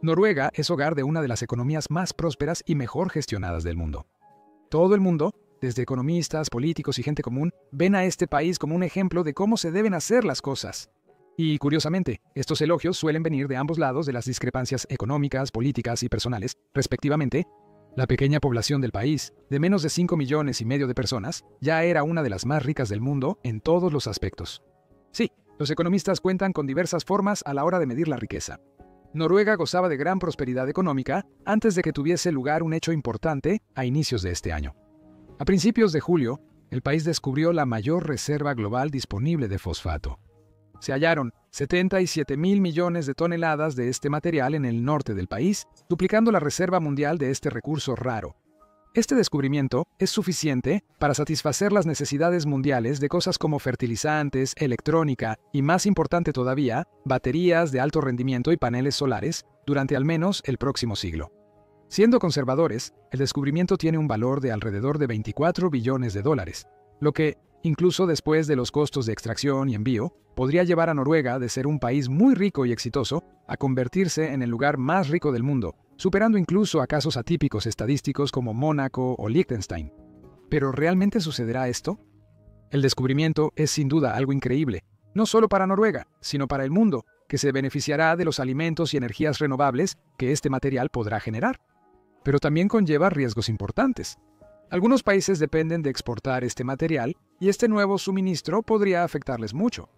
Noruega es hogar de una de las economías más prósperas y mejor gestionadas del mundo. Todo el mundo, desde economistas, políticos y gente común, ven a este país como un ejemplo de cómo se deben hacer las cosas. Y, curiosamente, estos elogios suelen venir de ambos lados de las discrepancias económicas, políticas y personales, respectivamente. La pequeña población del país, de menos de 5,5 millones de personas, ya era una de las más ricas del mundo en todos los aspectos. Sí, los economistas cuentan con diversas formas a la hora de medir la riqueza. Noruega gozaba de gran prosperidad económica antes de que tuviese lugar un hecho importante a inicios de este año. A principios de julio, el país descubrió la mayor reserva global disponible de fosfato. Se hallaron 77,000 millones de toneladas de este material en el norte del país, duplicando la reserva mundial de este recurso raro. Este descubrimiento es suficiente para satisfacer las necesidades mundiales de cosas como fertilizantes, electrónica y, más importante todavía, baterías de alto rendimiento y paneles solares durante al menos el próximo siglo. Siendo conservadores, el descubrimiento tiene un valor de alrededor de 24 billones de dólares, lo que, incluso después de los costos de extracción y envío, podría llevar a Noruega de ser un país muy rico y exitoso a convertirse en el lugar más rico del mundo, superando incluso a casos atípicos estadísticos como Mónaco o Liechtenstein. ¿Pero realmente sucederá esto? El descubrimiento es sin duda algo increíble, no solo para Noruega, sino para el mundo, que se beneficiará de los alimentos y energías renovables que este material podrá generar. Pero también conlleva riesgos importantes. Algunos países dependen de exportar este material y este nuevo suministro podría afectarles mucho.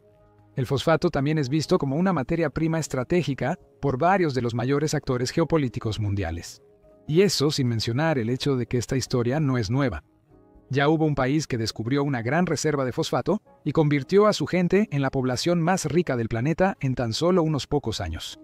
El fosfato también es visto como una materia prima estratégica por varios de los mayores actores geopolíticos mundiales. Y eso sin mencionar el hecho de que esta historia no es nueva. Ya hubo un país que descubrió una gran reserva de fosfato y convirtió a su gente en la población más rica del planeta en tan solo unos pocos años.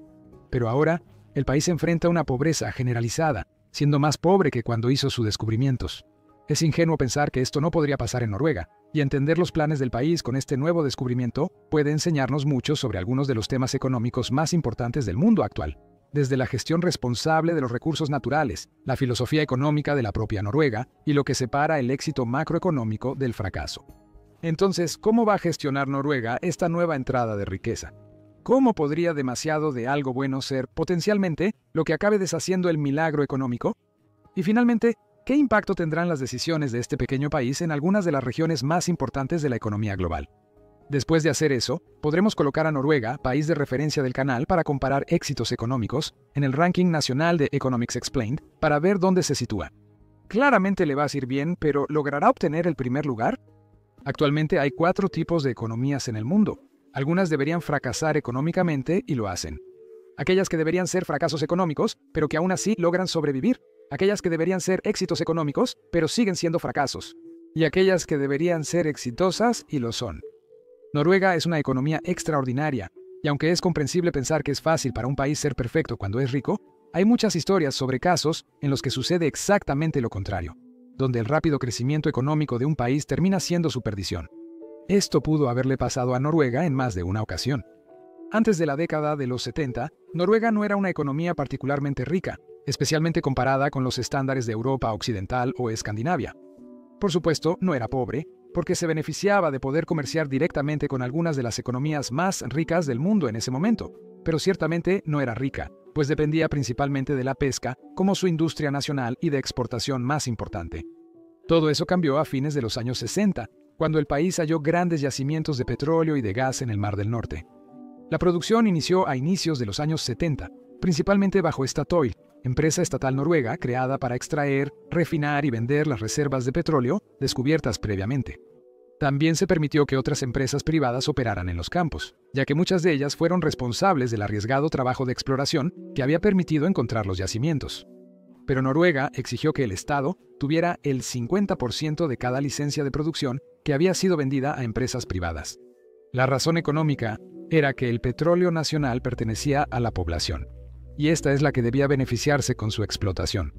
Pero ahora, el país enfrenta una pobreza generalizada, siendo más pobre que cuando hizo sus descubrimientos. Es ingenuo pensar que esto no podría pasar en Noruega, y entender los planes del país con este nuevo descubrimiento puede enseñarnos mucho sobre algunos de los temas económicos más importantes del mundo actual, desde la gestión responsable de los recursos naturales, la filosofía económica de la propia Noruega y lo que separa el éxito macroeconómico del fracaso. Entonces, ¿cómo va a gestionar Noruega esta nueva entrada de riqueza? ¿Cómo podría demasiado de algo bueno ser, potencialmente, lo que acabe deshaciendo el milagro económico? Y finalmente, ¿qué impacto tendrán las decisiones de este pequeño país en algunas de las regiones más importantes de la economía global? Después de hacer eso, podremos colocar a Noruega, país de referencia del canal para comparar éxitos económicos, en el ranking nacional de Economics Explained para ver dónde se sitúa. Claramente le va a ir bien, pero ¿logrará obtener el primer lugar? Actualmente hay 4 tipos de economías en el mundo. Algunas deberían fracasar económicamente y lo hacen. Aquellas que deberían ser fracasos económicos, pero que aún así logran sobrevivir. Aquellas que deberían ser éxitos económicos, pero siguen siendo fracasos. Y aquellas que deberían ser exitosas y lo son. Noruega es una economía extraordinaria, y aunque es comprensible pensar que es fácil para un país ser perfecto cuando es rico, hay muchas historias sobre casos en los que sucede exactamente lo contrario, donde el rápido crecimiento económico de un país termina siendo su perdición. Esto pudo haberle pasado a Noruega en más de una ocasión. Antes de la década de los 70, Noruega no era una economía particularmente rica, especialmente comparada con los estándares de Europa Occidental o Escandinavia. Por supuesto, no era pobre, porque se beneficiaba de poder comerciar directamente con algunas de las economías más ricas del mundo en ese momento, pero ciertamente no era rica, pues dependía principalmente de la pesca como su industria nacional y de exportación más importante. Todo eso cambió a fines de los años 60, cuando el país halló grandes yacimientos de petróleo y de gas en el Mar del Norte. La producción inició a inicios de los años 70, principalmente bajo Statoil, empresa estatal noruega creada para extraer, refinar y vender las reservas de petróleo descubiertas previamente. También se permitió que otras empresas privadas operaran en los campos, ya que muchas de ellas fueron responsables del arriesgado trabajo de exploración que había permitido encontrar los yacimientos. Pero Noruega exigió que el Estado tuviera el 50% de cada licencia de producción que había sido vendida a empresas privadas. La razón económica era que el petróleo nacional pertenecía a la población, y esta es la que debía beneficiarse con su explotación.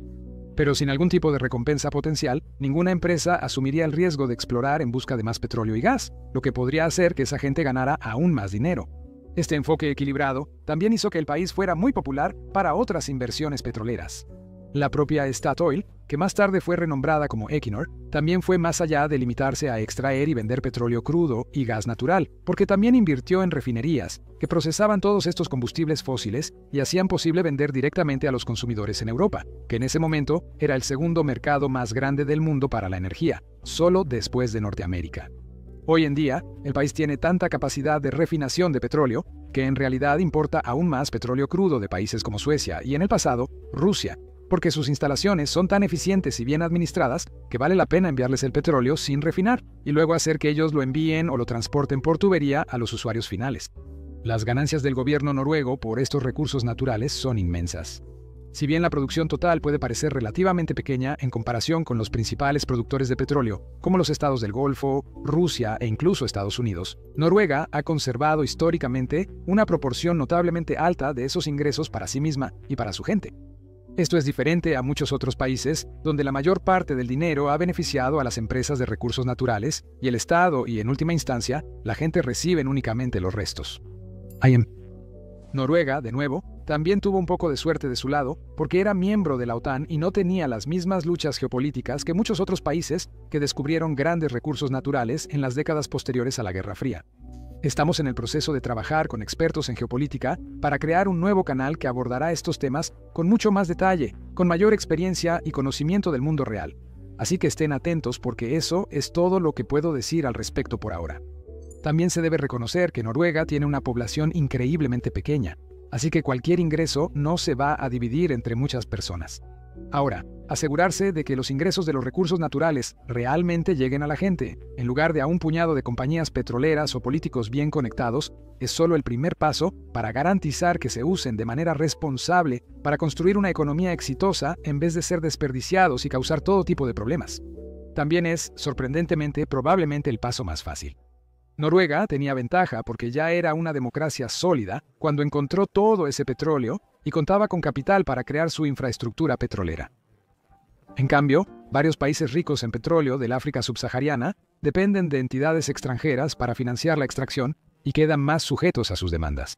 Pero sin algún tipo de recompensa potencial, ninguna empresa asumiría el riesgo de explorar en busca de más petróleo y gas, lo que podría hacer que esa gente ganara aún más dinero. Este enfoque equilibrado también hizo que el país fuera muy popular para otras inversiones petroleras. La propia Statoil que más tarde fue renombrada como Equinor, también fue más allá de limitarse a extraer y vender petróleo crudo y gas natural, porque también invirtió en refinerías, que procesaban todos estos combustibles fósiles y hacían posible vender directamente a los consumidores en Europa, que en ese momento era el segundo mercado más grande del mundo para la energía, solo después de Norteamérica. Hoy en día, el país tiene tanta capacidad de refinación de petróleo que en realidad importa aún más petróleo crudo de países como Suecia y en el pasado, Rusia, porque sus instalaciones son tan eficientes y bien administradas que vale la pena enviarles el petróleo sin refinar y luego hacer que ellos lo envíen o lo transporten por tubería a los usuarios finales. Las ganancias del gobierno noruego por estos recursos naturales son inmensas. Si bien la producción total puede parecer relativamente pequeña en comparación con los principales productores de petróleo, como los estados del Golfo, Rusia e incluso Estados Unidos, Noruega ha conservado históricamente una proporción notablemente alta de esos ingresos para sí misma y para su gente. Esto es diferente a muchos otros países donde la mayor parte del dinero ha beneficiado a las empresas de recursos naturales y el Estado y, en última instancia, la gente reciben únicamente los restos. Noruega, de nuevo, también tuvo un poco de suerte de su lado porque era miembro de la OTAN y no tenía las mismas luchas geopolíticas que muchos otros países que descubrieron grandes recursos naturales en las décadas posteriores a la Guerra Fría. Estamos en el proceso de trabajar con expertos en geopolítica para crear un nuevo canal que abordará estos temas con mucho más detalle, con mayor experiencia y conocimiento del mundo real. Así que estén atentos porque eso es todo lo que puedo decir al respecto por ahora. También se debe reconocer que Noruega tiene una población increíblemente pequeña, así que cualquier ingreso no se va a dividir entre muchas personas. Ahora, asegurarse de que los ingresos de los recursos naturales realmente lleguen a la gente, en lugar de a un puñado de compañías petroleras o políticos bien conectados, es solo el primer paso para garantizar que se usen de manera responsable para construir una economía exitosa en vez de ser desperdiciados y causar todo tipo de problemas. También es, sorprendentemente, probablemente el paso más fácil. Noruega tenía ventaja porque ya era una democracia sólida cuando encontró todo ese petróleo y contaba con capital para crear su infraestructura petrolera. En cambio, varios países ricos en petróleo del África subsahariana dependen de entidades extranjeras para financiar la extracción y quedan más sujetos a sus demandas.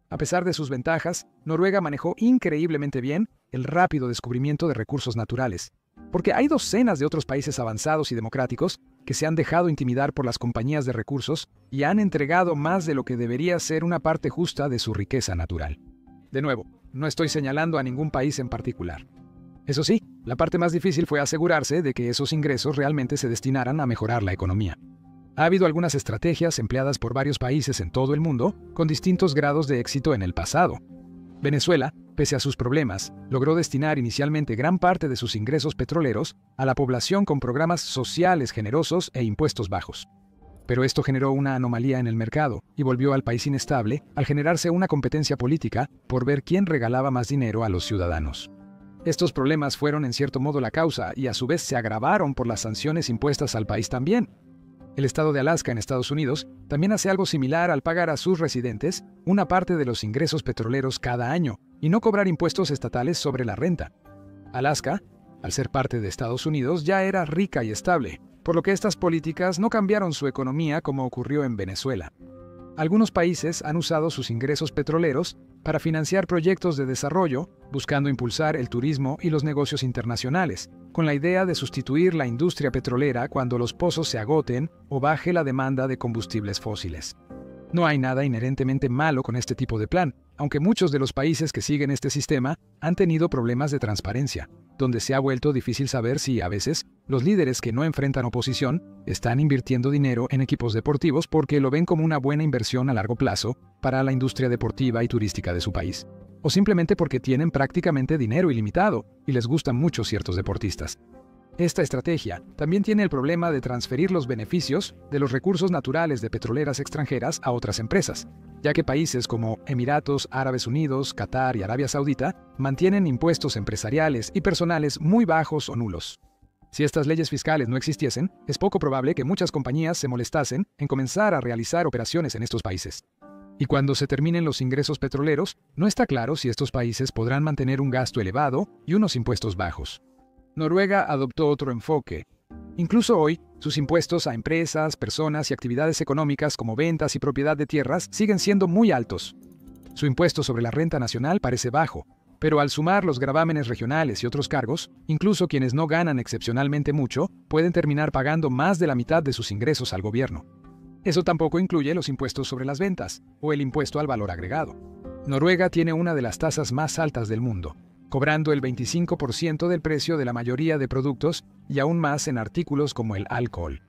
A pesar de sus ventajas, Noruega manejó increíblemente bien el rápido descubrimiento de recursos naturales, porque hay docenas de otros países avanzados y democráticos que se han dejado intimidar por las compañías de recursos y han entregado más de lo que debería ser una parte justa de su riqueza natural. De nuevo, no estoy señalando a ningún país en particular. Eso sí, la parte más difícil fue asegurarse de que esos ingresos realmente se destinaran a mejorar la economía. Ha habido algunas estrategias empleadas por varios países en todo el mundo con distintos grados de éxito en el pasado. Venezuela, pese a sus problemas, logró destinar inicialmente gran parte de sus ingresos petroleros a la población con programas sociales generosos e impuestos bajos. Pero esto generó una anomalía en el mercado y volvió al país inestable al generarse una competencia política por ver quién regalaba más dinero a los ciudadanos. Estos problemas fueron en cierto modo la causa y a su vez se agravaron por las sanciones impuestas al país también. El estado de Alaska en Estados Unidos también hace algo similar al pagar a sus residentes una parte de los ingresos petroleros cada año y no cobrar impuestos estatales sobre la renta. Alaska, al ser parte de Estados Unidos, ya era rica y estable, por lo que estas políticas no cambiaron su economía como ocurrió en Venezuela. Algunos países han usado sus ingresos petroleros para financiar proyectos de desarrollo, buscando impulsar el turismo y los negocios internacionales, con la idea de sustituir la industria petrolera cuando los pozos se agoten o baje la demanda de combustibles fósiles. No hay nada inherentemente malo con este tipo de plan, aunque muchos de los países que siguen este sistema han tenido problemas de transparencia, donde se ha vuelto difícil saber si, a veces, los líderes que no enfrentan oposición están invirtiendo dinero en equipos deportivos porque lo ven como una buena inversión a largo plazo para la industria deportiva y turística de su país, o simplemente porque tienen prácticamente dinero ilimitado y les gustan mucho ciertos deportistas. Esta estrategia también tiene el problema de transferir los beneficios de los recursos naturales de petroleras extranjeras a otras empresas, ya que países como Emiratos Árabes Unidos, Qatar y Arabia Saudita mantienen impuestos empresariales y personales muy bajos o nulos. Si estas leyes fiscales no existiesen, es poco probable que muchas compañías se molestasen en comenzar a realizar operaciones en estos países. Y cuando se terminen los ingresos petroleros, no está claro si estos países podrán mantener un gasto elevado y unos impuestos bajos. Noruega adoptó otro enfoque. Incluso hoy, sus impuestos a empresas, personas y actividades económicas como ventas y propiedad de tierras siguen siendo muy altos. Su impuesto sobre la renta nacional parece bajo, Pero al sumar los gravámenes regionales y otros cargos, incluso quienes no ganan excepcionalmente mucho pueden terminar pagando más de la mitad de sus ingresos al gobierno. Eso tampoco incluye los impuestos sobre las ventas o el impuesto al valor agregado. Noruega tiene una de las tasas más altas del mundo, cobrando el 25% del precio de la mayoría de productos y aún más en artículos como el alcohol.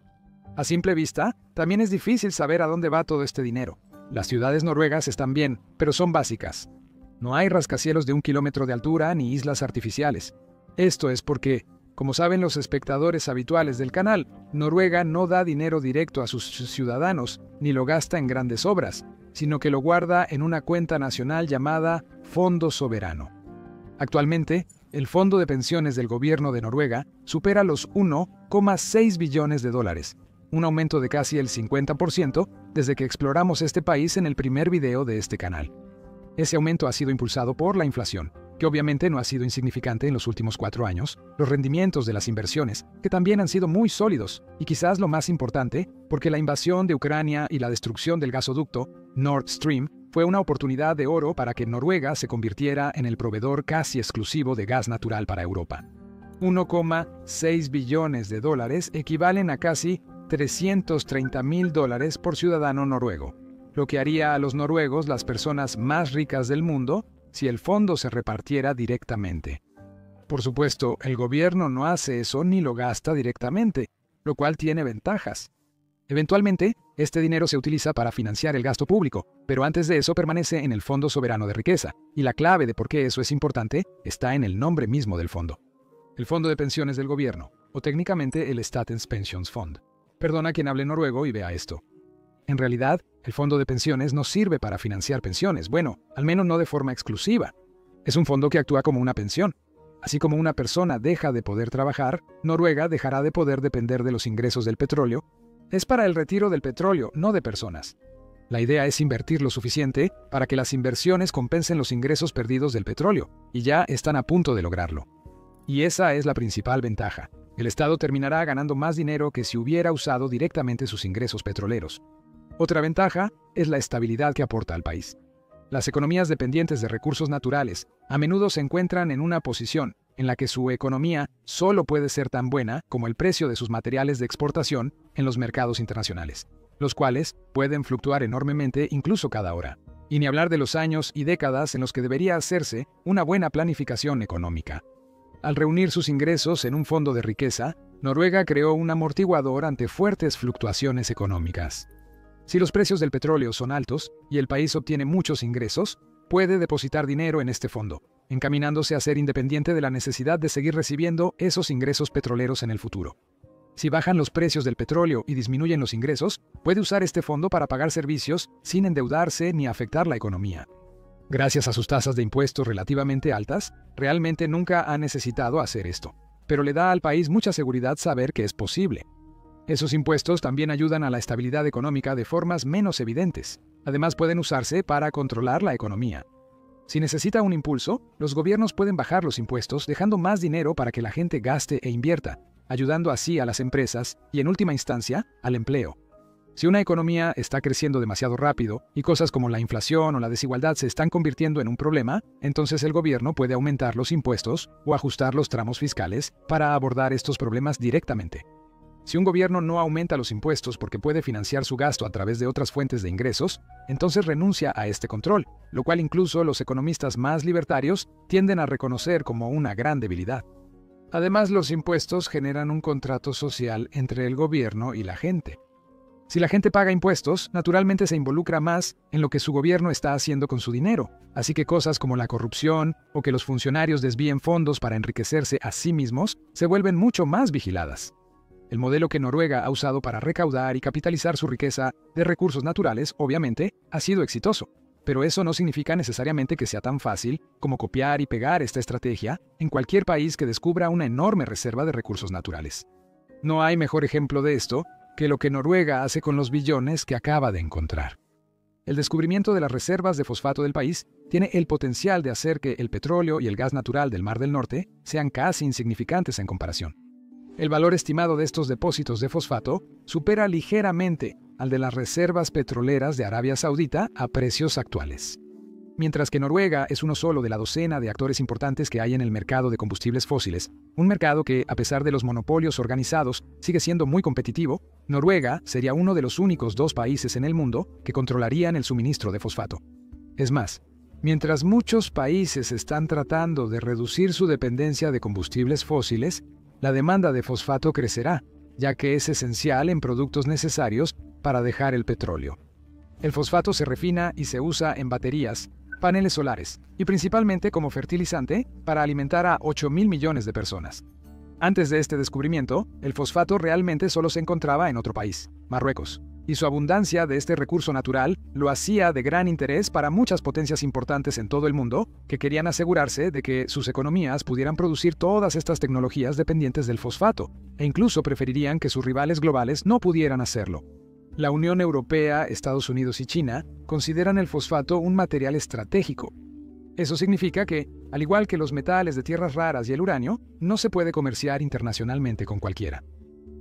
A simple vista, también es difícil saber a dónde va todo este dinero. Las ciudades noruegas están bien, pero son básicas. No hay rascacielos de 1 kilómetro de altura ni islas artificiales. Esto es porque, como saben los espectadores habituales del canal, Noruega no da dinero directo a sus ciudadanos ni lo gasta en grandes obras, sino que lo guarda en una cuenta nacional llamada Fondo Soberano. Actualmente, el fondo de pensiones del gobierno de Noruega supera los 1,6 billones de dólares, un aumento de casi el 50% desde que exploramos este país en el primer video de este canal. Ese aumento ha sido impulsado por la inflación, que obviamente no ha sido insignificante en los últimos 4 años, los rendimientos de las inversiones, que también han sido muy sólidos, y quizás lo más importante, porque la invasión de Ucrania y la destrucción del gasoducto Nord Stream fue una oportunidad de oro para que Noruega se convirtiera en el proveedor casi exclusivo de gas natural para Europa. 1,6 billones de dólares equivalen a casi $330,000 por ciudadano noruego, lo que haría a los noruegos las personas más ricas del mundo si el fondo se repartiera directamente. Por supuesto, el gobierno no hace eso ni lo gasta directamente, lo cual tiene ventajas. Eventualmente, este dinero se utiliza para financiar el gasto público, pero antes de eso permanece en el Fondo Soberano de Riqueza, y la clave de por qué eso es importante está en el nombre mismo del fondo. El Fondo de Pensiones del Gobierno, o técnicamente el Statens Pensjonsfond. Perdona quien hable noruego y vea esto. En realidad, el fondo de pensiones no sirve para financiar pensiones, bueno, al menos no de forma exclusiva. Es un fondo que actúa como una pensión. Así como una persona deja de poder trabajar, Noruega dejará de poder depender de los ingresos del petróleo. Es para el retiro del petróleo, no de personas. La idea es invertir lo suficiente para que las inversiones compensen los ingresos perdidos del petróleo, y ya están a punto de lograrlo. Y esa es la principal ventaja. El Estado terminará ganando más dinero que si hubiera usado directamente sus ingresos petroleros. Otra ventaja es la estabilidad que aporta al país. Las economías dependientes de recursos naturales a menudo se encuentran en una posición en la que su economía solo puede ser tan buena como el precio de sus materiales de exportación en los mercados internacionales, los cuales pueden fluctuar enormemente incluso cada hora. Y ni hablar de los años y décadas en los que debería hacerse una buena planificación económica. Al reunir sus ingresos en un fondo de riqueza, Noruega creó un amortiguador ante fuertes fluctuaciones económicas. Si los precios del petróleo son altos y el país obtiene muchos ingresos, puede depositar dinero en este fondo, encaminándose a ser independiente de la necesidad de seguir recibiendo esos ingresos petroleros en el futuro. Si bajan los precios del petróleo y disminuyen los ingresos, puede usar este fondo para pagar servicios sin endeudarse ni afectar la economía. Gracias a sus tasas de impuestos relativamente altas, realmente nunca ha necesitado hacer esto, pero le da al país mucha seguridad saber que es posible. Esos impuestos también ayudan a la estabilidad económica de formas menos evidentes. Además, pueden usarse para controlar la economía. Si necesita un impulso, los gobiernos pueden bajar los impuestos dejando más dinero para que la gente gaste e invierta, ayudando así a las empresas y, en última instancia, al empleo. Si una economía está creciendo demasiado rápido y cosas como la inflación o la desigualdad se están convirtiendo en un problema, entonces el gobierno puede aumentar los impuestos o ajustar los tramos fiscales para abordar estos problemas directamente. Si un gobierno no aumenta los impuestos porque puede financiar su gasto a través de otras fuentes de ingresos, entonces renuncia a este control, lo cual incluso los economistas más libertarios tienden a reconocer como una gran debilidad. Además, los impuestos generan un contrato social entre el gobierno y la gente. Si la gente paga impuestos, naturalmente se involucra más en lo que su gobierno está haciendo con su dinero, así que cosas como la corrupción o que los funcionarios desvíen fondos para enriquecerse a sí mismos se vuelven mucho más vigiladas. El modelo que Noruega ha usado para recaudar y capitalizar su riqueza de recursos naturales, obviamente, ha sido exitoso, pero eso no significa necesariamente que sea tan fácil como copiar y pegar esta estrategia en cualquier país que descubra una enorme reserva de recursos naturales. No hay mejor ejemplo de esto que lo que Noruega hace con los billones que acaba de encontrar. El descubrimiento de las reservas de fosfato del país tiene el potencial de hacer que el petróleo y el gas natural del Mar del Norte sean casi insignificantes en comparación. El valor estimado de estos depósitos de fosfato supera ligeramente al de las reservas petroleras de Arabia Saudita a precios actuales. Mientras que Noruega es uno solo de la docena de actores importantes que hay en el mercado de combustibles fósiles, un mercado que, a pesar de los monopolios organizados, sigue siendo muy competitivo, Noruega sería uno de los únicos 2 países en el mundo que controlarían el suministro de fosfato. Es más, mientras muchos países están tratando de reducir su dependencia de combustibles fósiles, la demanda de fosfato crecerá, ya que es esencial en productos necesarios para dejar el petróleo. El fosfato se refina y se usa en baterías, paneles solares y principalmente como fertilizante para alimentar a 8.000 millones de personas. Antes de este descubrimiento, el fosfato realmente solo se encontraba en otro país, Marruecos, y su abundancia de este recurso natural lo hacía de gran interés para muchas potencias importantes en todo el mundo que querían asegurarse de que sus economías pudieran producir todas estas tecnologías dependientes del fosfato, e incluso preferirían que sus rivales globales no pudieran hacerlo. La Unión Europea, Estados Unidos y China consideran el fosfato un material estratégico. Eso significa que, al igual que los metales de tierras raras y el uranio, no se puede comerciar internacionalmente con cualquiera.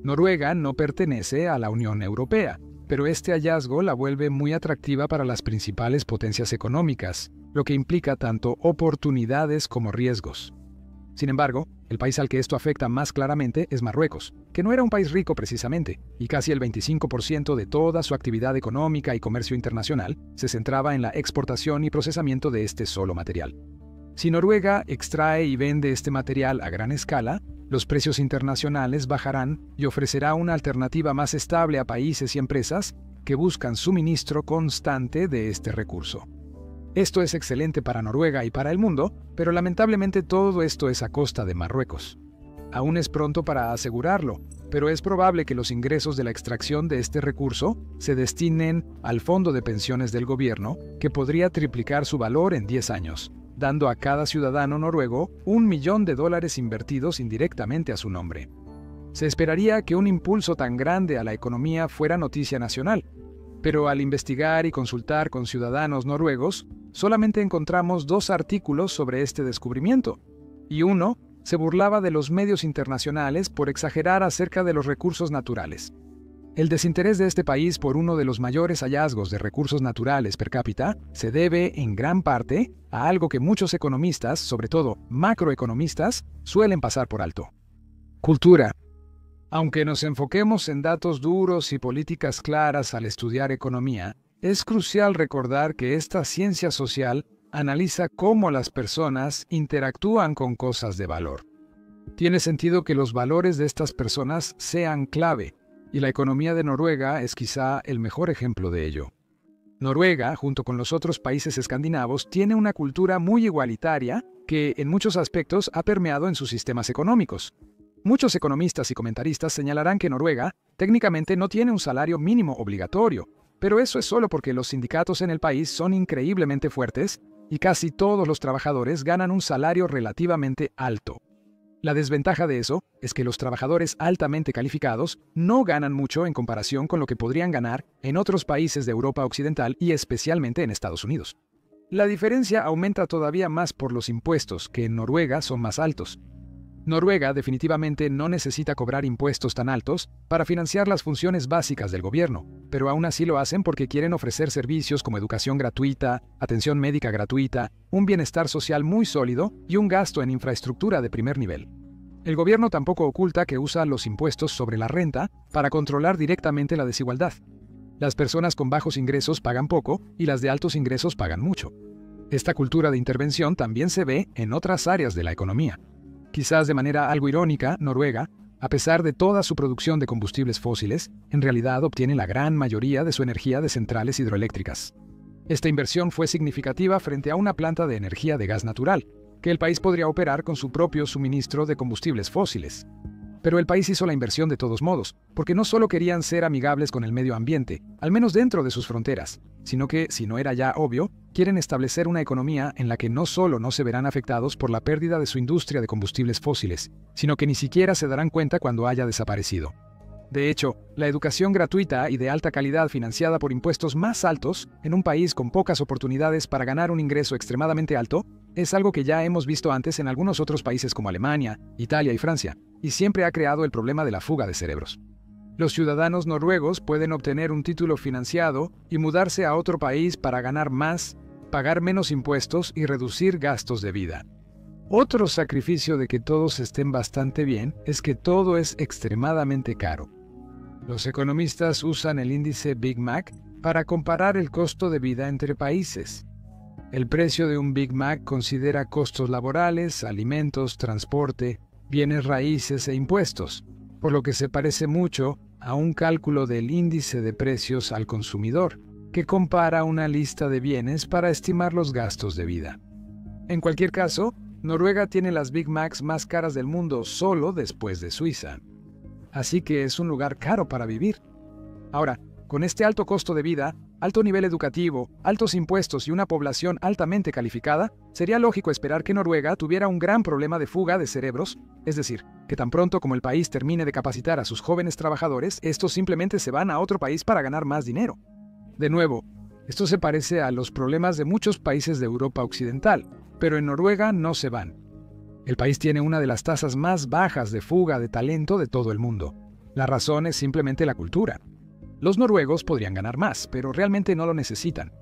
Noruega no pertenece a la Unión Europea, pero este hallazgo la vuelve muy atractiva para las principales potencias económicas, lo que implica tanto oportunidades como riesgos. Sin embargo, el país al que esto afecta más claramente es Marruecos, que no era un país rico precisamente, y casi el 25% de toda su actividad económica y comercio internacional se centraba en la exportación y procesamiento de este solo material. Si Noruega extrae y vende este material a gran escala, los precios internacionales bajarán y ofrecerá una alternativa más estable a países y empresas que buscan suministro constante de este recurso. Esto es excelente para Noruega y para el mundo, pero lamentablemente todo esto es a costa de Marruecos. Aún es pronto para asegurarlo, pero es probable que los ingresos de la extracción de este recurso se destinen al fondo de pensiones del gobierno, que podría triplicar su valor en 10 años, dando a cada ciudadano noruego $1 millón invertidos indirectamente a su nombre. Se esperaría que un impulso tan grande a la economía fuera noticia nacional, pero al investigar y consultar con ciudadanos noruegos, solamente encontramos 2 artículos sobre este descubrimiento, y uno se burlaba de los medios internacionales por exagerar acerca de los recursos naturales. El desinterés de este país por uno de los mayores hallazgos de recursos naturales per cápita se debe en gran parte a algo que muchos economistas, sobre todo macroeconomistas, suelen pasar por alto: cultura. Aunque nos enfoquemos en datos duros y políticas claras al estudiar economía, es crucial recordar que esta ciencia social analiza cómo las personas interactúan con cosas de valor. Tiene sentido que los valores de estas personas sean clave, y la economía de Noruega es quizá el mejor ejemplo de ello. Noruega, junto con los otros países escandinavos, tiene una cultura muy igualitaria que, en muchos aspectos, ha permeado en sus sistemas económicos. Muchos economistas y comentaristas señalarán que Noruega técnicamente no tiene un salario mínimo obligatorio, pero eso es solo porque los sindicatos en el país son increíblemente fuertes y casi todos los trabajadores ganan un salario relativamente alto. La desventaja de eso es que los trabajadores altamente calificados no ganan mucho en comparación con lo que podrían ganar en otros países de Europa Occidental y especialmente en Estados Unidos. La diferencia aumenta todavía más por los impuestos, que en Noruega son más altos. Noruega definitivamente no necesita cobrar impuestos tan altos para financiar las funciones básicas del gobierno, pero aún así lo hacen porque quieren ofrecer servicios como educación gratuita, atención médica gratuita, un bienestar social muy sólido y un gasto en infraestructura de primer nivel. El gobierno tampoco oculta que usa los impuestos sobre la renta para controlar directamente la desigualdad. Las personas con bajos ingresos pagan poco y las de altos ingresos pagan mucho. Esta cultura de intervención también se ve en otras áreas de la economía. Quizás de manera algo irónica, Noruega, a pesar de toda su producción de combustibles fósiles, en realidad obtiene la gran mayoría de su energía de centrales hidroeléctricas. Esta inversión fue significativa frente a una planta de energía de gas natural, que el país podría operar con su propio suministro de combustibles fósiles. Pero el país hizo la inversión de todos modos, porque no solo querían ser amigables con el medio ambiente, al menos dentro de sus fronteras, sino que, si no era ya obvio, quieren establecer una economía en la que no solo no se verán afectados por la pérdida de su industria de combustibles fósiles, sino que ni siquiera se darán cuenta cuando haya desaparecido. De hecho, la educación gratuita y de alta calidad financiada por impuestos más altos en un país con pocas oportunidades para ganar un ingreso extremadamente alto es algo que ya hemos visto antes en algunos otros países como Alemania, Italia y Francia, y siempre ha creado el problema de la fuga de cerebros. Los ciudadanos noruegos pueden obtener un título financiado y mudarse a otro país para ganar más, pagar menos impuestos y reducir gastos de vida. Otro sacrificio de que todos estén bastante bien es que todo es extremadamente caro. Los economistas usan el índice Big Mac para comparar el costo de vida entre países. El precio de un Big Mac considera costos laborales, alimentos, transporte, bienes raíces e impuestos, por lo que se parece mucho a un cálculo del índice de precios al consumidor, que compara una lista de bienes para estimar los gastos de vida. En cualquier caso, Noruega tiene las Big Macs más caras del mundo solo después de Suiza. Así que es un lugar caro para vivir. Ahora, con este alto costo de vida, alto nivel educativo, altos impuestos y una población altamente calificada, sería lógico esperar que Noruega tuviera un gran problema de fuga de cerebros, es decir, que tan pronto como el país termine de capacitar a sus jóvenes trabajadores, estos simplemente se van a otro país para ganar más dinero. De nuevo, esto se parece a los problemas de muchos países de Europa Occidental, pero en Noruega no se van. El país tiene una de las tasas más bajas de fuga de talento de todo el mundo. La razón es simplemente la cultura. Los noruegos podrían ganar más, pero realmente no lo necesitan.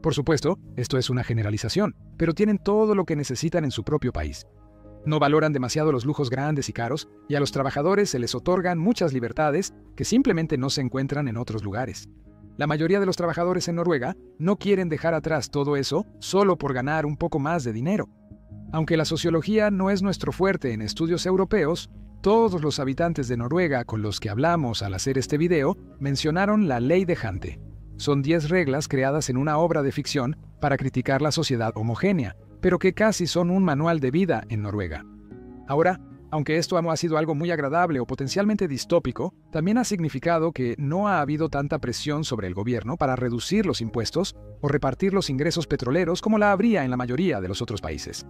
Por supuesto, esto es una generalización, pero tienen todo lo que necesitan en su propio país. No valoran demasiado los lujos grandes y caros, y a los trabajadores se les otorgan muchas libertades que simplemente no se encuentran en otros lugares. La mayoría de los trabajadores en Noruega no quieren dejar atrás todo eso solo por ganar un poco más de dinero. Aunque la sociología no es nuestro fuerte en estudios europeos, todos los habitantes de Noruega con los que hablamos al hacer este video mencionaron la ley de Hante. Son 10 reglas creadas en una obra de ficción para criticar la sociedad homogénea, pero que casi son un manual de vida en Noruega. Ahora, aunque esto no ha sido algo muy agradable o potencialmente distópico, también ha significado que no ha habido tanta presión sobre el gobierno para reducir los impuestos o repartir los ingresos petroleros como la habría en la mayoría de los otros países.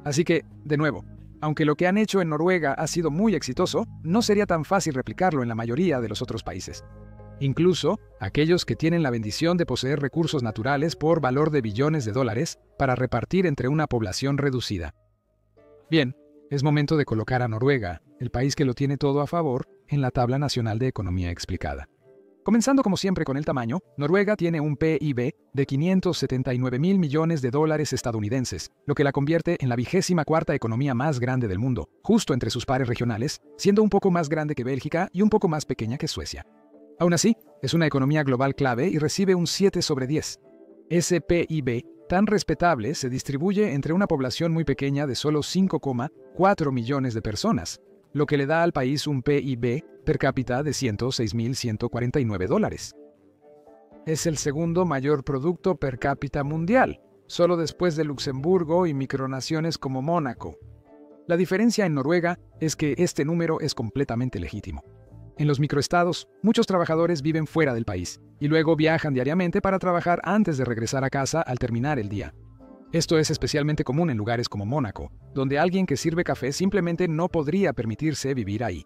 Así que, de nuevo, aunque lo que han hecho en Noruega ha sido muy exitoso, no sería tan fácil replicarlo en la mayoría de los otros países. Incluso aquellos que tienen la bendición de poseer recursos naturales por valor de billones de dólares para repartir entre una población reducida. Bien, es momento de colocar a Noruega, el país que lo tiene todo a favor, en la tabla nacional de economía explicada. Comenzando como siempre con el tamaño, Noruega tiene un PIB de 579 mil millones de dólares estadounidenses, lo que la convierte en la 24ª economía más grande del mundo, justo entre sus pares regionales, siendo un poco más grande que Bélgica y un poco más pequeña que Suecia. Aún así, es una economía global clave y recibe un 7 sobre 10. Ese PIB tan respetable se distribuye entre una población muy pequeña de solo 5,4 millones de personas, lo que le da al país un PIB per cápita de 106.149 dólares. Es el segundo mayor producto per cápita mundial, solo después de Luxemburgo y micronaciones como Mónaco. La diferencia en Noruega es que este número es completamente legítimo. En los microestados, muchos trabajadores viven fuera del país y luego viajan diariamente para trabajar antes de regresar a casa al terminar el día. Esto es especialmente común en lugares como Mónaco, donde alguien que sirve café simplemente no podría permitirse vivir ahí.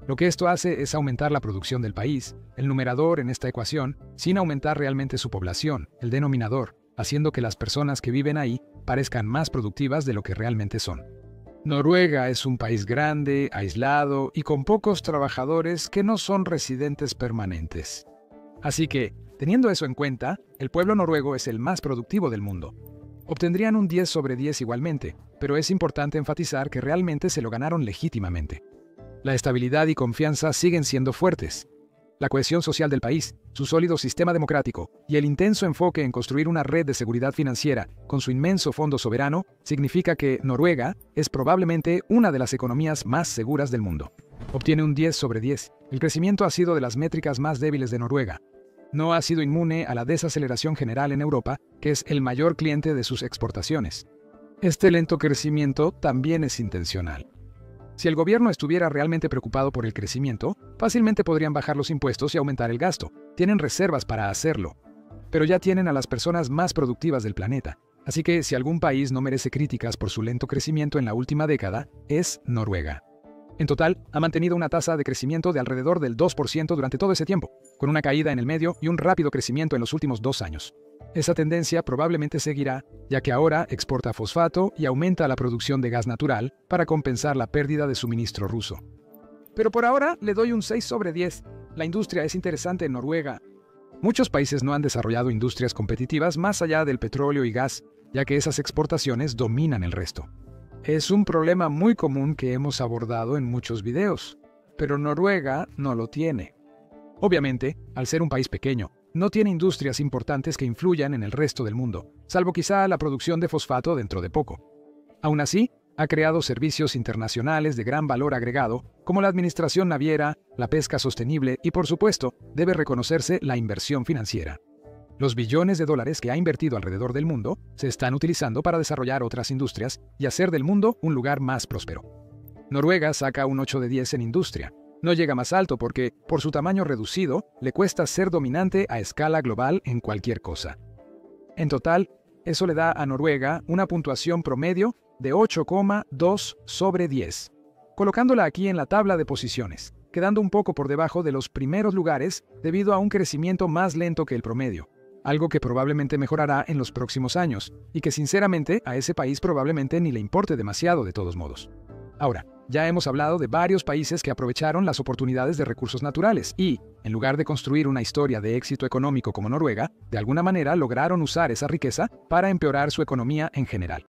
Lo que esto hace es aumentar la producción del país, el numerador en esta ecuación, sin aumentar realmente su población, el denominador, haciendo que las personas que viven ahí parezcan más productivas de lo que realmente son. Noruega es un país grande, aislado y con pocos trabajadores que no son residentes permanentes. Así que, teniendo eso en cuenta, el pueblo noruego es el más productivo del mundo. Obtendrían un 10 sobre 10 igualmente, pero es importante enfatizar que realmente se lo ganaron legítimamente. La estabilidad y confianza siguen siendo fuertes. La cohesión social del país, su sólido sistema democrático y el intenso enfoque en construir una red de seguridad financiera con su inmenso fondo soberano significa que Noruega es probablemente una de las economías más seguras del mundo. Obtiene un 10 sobre 10. El crecimiento ha sido de las métricas más débiles de Noruega. No ha sido inmune a la desaceleración general en Europa, que es el mayor cliente de sus exportaciones. Este lento crecimiento también es intencional. Si el gobierno estuviera realmente preocupado por el crecimiento, fácilmente podrían bajar los impuestos y aumentar el gasto. Tienen reservas para hacerlo. Pero ya tienen a las personas más productivas del planeta. Así que si algún país no merece críticas por su lento crecimiento en la última década, es Noruega. En total, ha mantenido una tasa de crecimiento de alrededor del 2% durante todo ese tiempo, con una caída en el medio y un rápido crecimiento en los últimos 2 años. Esa tendencia probablemente seguirá, ya que ahora exporta fosfato y aumenta la producción de gas natural para compensar la pérdida de suministro ruso. Pero por ahora le doy un 6 sobre 10. La industria es interesante en Noruega. Muchos países no han desarrollado industrias competitivas más allá del petróleo y gas, ya que esas exportaciones dominan el resto. Es un problema muy común que hemos abordado en muchos videos, pero Noruega no lo tiene. Obviamente, al ser un país pequeño, no tiene industrias importantes que influyan en el resto del mundo, salvo quizá la producción de fosfato dentro de poco. Aún así, ha creado servicios internacionales de gran valor agregado, como la administración naviera, la pesca sostenible y, por supuesto, debe reconocerse la inversión financiera. Los billones de dólares que ha invertido alrededor del mundo se están utilizando para desarrollar otras industrias y hacer del mundo un lugar más próspero. Noruega saca un 8 de 10 en industria. No llega más alto porque, por su tamaño reducido, le cuesta ser dominante a escala global en cualquier cosa. En total, eso le da a Noruega una puntuación promedio de 8,2 sobre 10, colocándola aquí en la tabla de posiciones, quedando un poco por debajo de los primeros lugares debido a un crecimiento más lento que el promedio, algo que probablemente mejorará en los próximos años, y que sinceramente a ese país probablemente ni le importe demasiado de todos modos. Ahora, ya hemos hablado de varios países que aprovecharon las oportunidades de recursos naturales y, en lugar de construir una historia de éxito económico como Noruega, de alguna manera lograron usar esa riqueza para empeorar su economía en general.